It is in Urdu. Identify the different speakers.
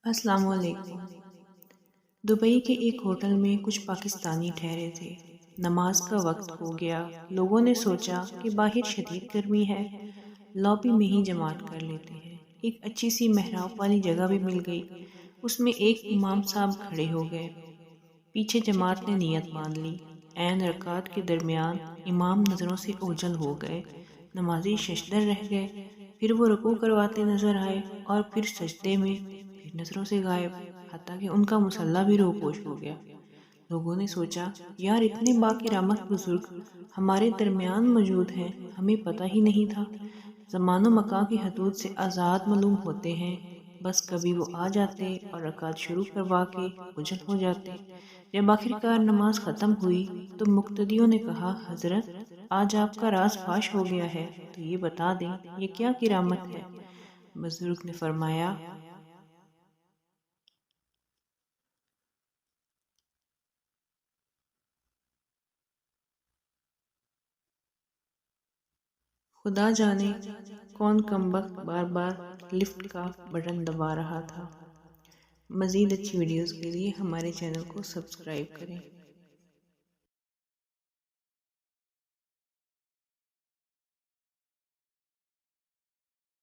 Speaker 1: السلام علیکم۔ دبئی کے ایک ہوٹل میں کچھ پاکستانی ٹھہرے تھے۔ نماز کا وقت ہو گیا۔ لوگوں نے سوچا کہ باہر شدید گرمی ہے، لابی میں ہی جماعت کر لیتے ہیں۔ ایک اچھی سی محراب والی جگہ بھی مل گئی۔ اس میں ایک امام صاحب کھڑے ہو گئے۔ پیچھے جماعت نے نیت باندھ لی۔ عین رکعت کے درمیان امام نظروں سے اوجھل ہو گئے۔ نمازی ششدر رہ گئے۔ پھر وہ رکوع کرواتے نظر آئے اور پھر سجدے میں، پھر نظروں سے غائب، حتیٰ کہ ان کا مصلی بھی روپوش ہو گیا۔ لوگوں نے سوچا، یار اتنے باکرامت بزرگ ہمارے درمیان موجود ہیں، ہمیں پتہ ہی نہیں تھا۔ زمان و مکان کی حدود سے آزاد معلوم ہوتے ہیں، بس کبھی وہ آ جاتے اور رکعت شروع کروا کے اوجھل ہو جاتے۔ جب آخرکار نماز ختم ہوئی تو مقتدیوں نے کہا، حضرت آج آپ کا راز فاش ہو گیا ہے، تو یہ بتا دیں یہ کیا کرامت ہے؟ بزرگ نے فرمایا، خدا جانے کون کمبخت بار بار لفٹ کا بٹن دبا رہا تھا۔ مزید اچھی ویڈیوز کے لیے ہمارے چینل کو سبسکرائب کریں۔